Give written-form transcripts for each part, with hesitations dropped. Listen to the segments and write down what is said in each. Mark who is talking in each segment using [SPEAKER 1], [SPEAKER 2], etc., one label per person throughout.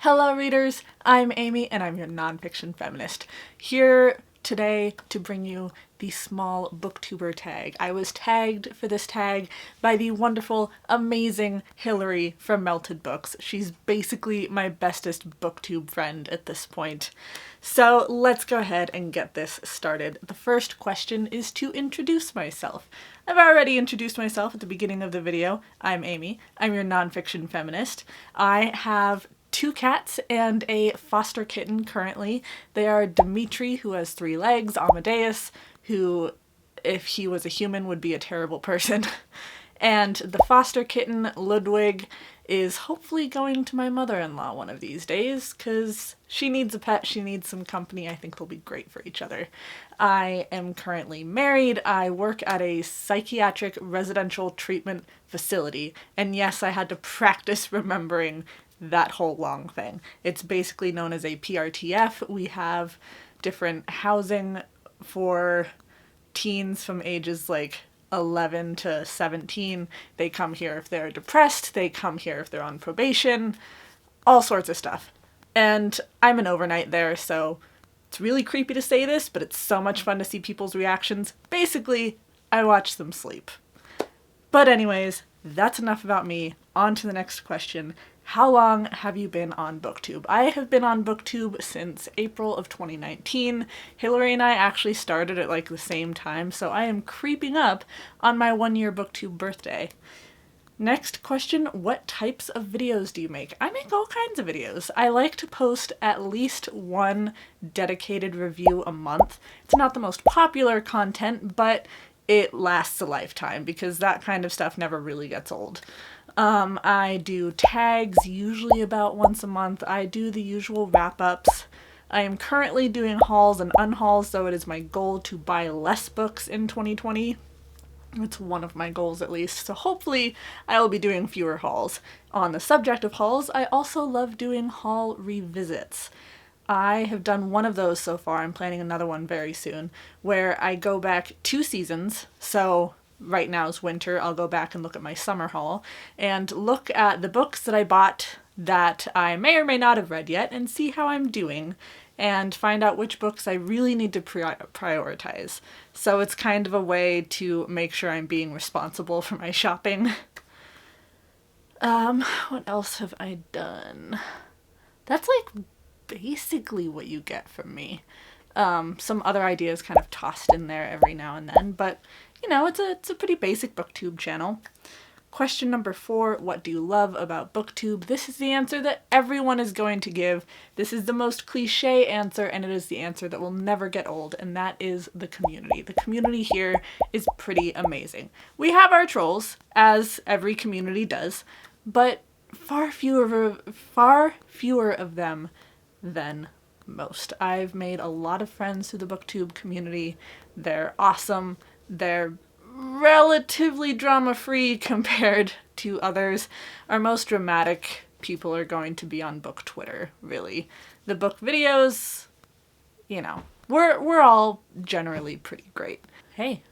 [SPEAKER 1] Hello readers, I'm Amy and I'm your nonfiction feminist, here today to bring you the small BookTuber tag. I was tagged for this tag by the wonderful, amazing Hillary from Melted Books. She's basically my bestest BookTube friend at this point. So let's go ahead and get this started. The first question is to introduce myself. I've already introduced myself at the beginning of the video. I'm Amy. I'm your nonfiction feminist. I have 2 cats and a foster kitten currently. They are Dimitri, who has 3 legs, Amadeus, who, if he was a human, would be a terrible person, and the foster kitten, Ludwig, is hopefully going to my mother-in-law one of these days, because she needs a pet, she needs some company. I think they'll be great for each other. I am currently married. I work at a psychiatric residential treatment facility, and yes, I had to practice remembering that whole long thing. It's basically known as a PRTF. We have different housing for teens from ages like 11 to 17. They come here if they're depressed, they come here if they're on probation, all sorts of stuff. And I'm an overnight there, so it's really creepy to say this, but it's so much fun to see people's reactions. Basically, I watch them sleep. But anyways, that's enough about me. On to the next question. How long have you been on BookTube? I have been on BookTube since April of 2019. Hillary and I actually started at like the same time, so I am creeping up on my 1-year BookTube birthday. Next question, what types of videos do you make? I make all kinds of videos. I like to post at least 1 dedicated review a month. It's not the most popular content, but it lasts a lifetime because that kind of stuff never really gets old. I do tags usually about once a month. I do the usual wrap-ups. I am currently doing hauls and unhauls, so it is my goal to buy less books in 2020. It's one of my goals at least, so hopefully I will be doing fewer hauls. On the subject of hauls, I also love doing haul revisits. I have done one of those so far. I'm planning another one very soon, where I go back 2 seasons, so right now is winter, I'll go back and look at my summer haul and look at the books that I bought that I may or may not have read yet and see how I'm doing and find out which books I really need to prioritize. So it's kind of a way to make sure I'm being responsible for my shopping. What else have I done? That's like basically what you get from me. Some other ideas kind of tossed in there every now and then, but you know, it's a pretty basic BookTube channel. Question number 4, what do you love about BookTube? This is the answer that everyone is going to give. This is the most cliche answer, and it is the answer that will never get old, and that is the community. The community here is pretty amazing. We have our trolls, as every community does, but far fewer of them than most. I've made a lot of friends through the BookTube community. They're awesome. They're relatively drama-free compared to others. Our most dramatic people are going to be on book Twitter, really. The book videos, you know, we're all generally pretty great. Hey,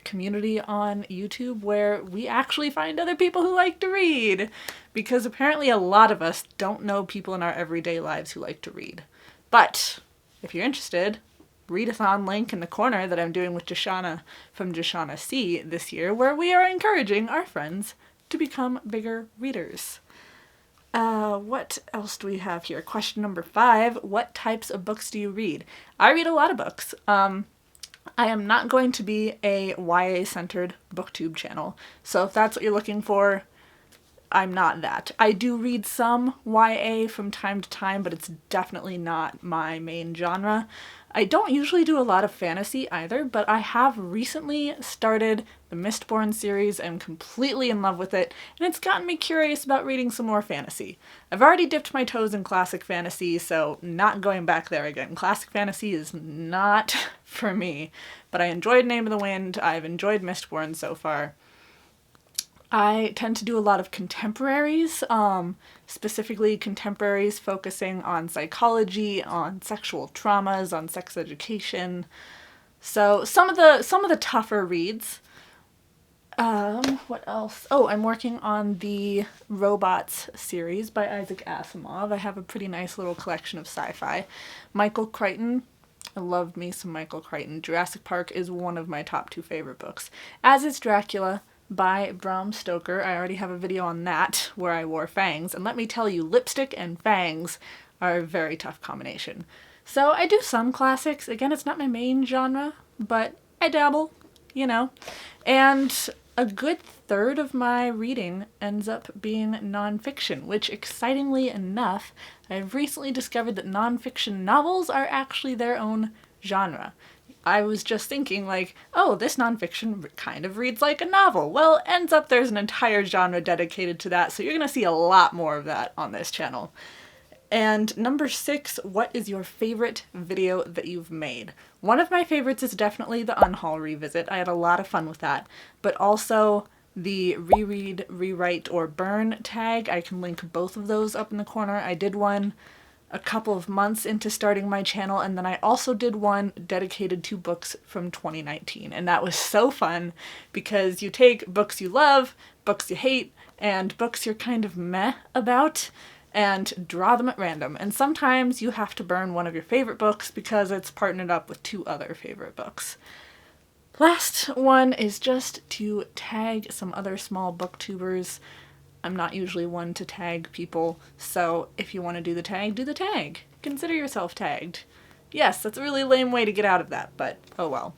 [SPEAKER 1] community on YouTube where we actually find other people who like to read, because apparently a lot of us don't know people in our everyday lives who like to read. But if you're interested, readathon link in the corner that I'm doing with Jashana from Jashana C this year, where we are encouraging our friends to become bigger readers. What else do we have here? Question number 5, what types of books do you read? I read a lot of books. I am not going to be a YA-centered BookTube channel, so if that's what you're looking for, I'm not that. I do read some YA from time to time, but it's definitely not my main genre. I don't usually do a lot of fantasy either, but I have recently started the Mistborn series. I'm completely in love with it, and it's gotten me curious about reading some more fantasy. I've already dipped my toes in classic fantasy, so not going back there again. Classic fantasy is not for me, but I enjoyed Name of the Wind. I've enjoyed Mistborn so far. I tend to do a lot of contemporaries, specifically contemporaries focusing on psychology, on sexual traumas, on sex education. So some of the tougher reads. What else? Oh, I'm working on the Robots series by Isaac Asimov. I have a pretty nice little collection of sci-fi. Michael Crichton. I love me some Michael Crichton. Jurassic Park is one of my top 2 favorite books. As is Dracula by Bram Stoker. I already have a video on that where I wore fangs, and let me tell you, lipstick and fangs are a very tough combination. So I do some classics. Again, it's not my main genre, but I dabble, you know. And a good third of my reading ends up being nonfiction, which excitingly enough, I've recently discovered that nonfiction novels are actually their own genre. I was just thinking like, oh, this nonfiction kind of reads like a novel. Well, ends up there's an entire genre dedicated to that, so you're gonna see a lot more of that on this channel. And number 6, what is your favorite video that you've made? One of my favorites is definitely the Unhaul revisit. I had a lot of fun with that. But also the reread, rewrite, or burn tag. I can link both of those up in the corner. I did one a couple of months into starting my channel, and then I also did one dedicated to books from 2019. And that was so fun because you take books you love, books you hate, and books you're kind of meh about, and draw them at random. And sometimes you have to burn one of your favorite books because it's partnered up with 2 other favorite books. Last one is just to tag some other small booktubers. I'm not usually one to tag people, so if you want to do the tag, do the tag. Consider yourself tagged. Yes, that's a really lame way to get out of that, but oh well.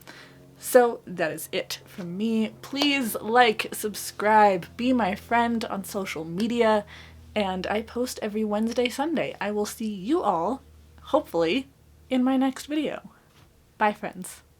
[SPEAKER 1] So that is it from me. Please like, subscribe, be my friend on social media, and I post every Wednesday, Sunday. I will see you all, hopefully, in my next video. Bye, friends.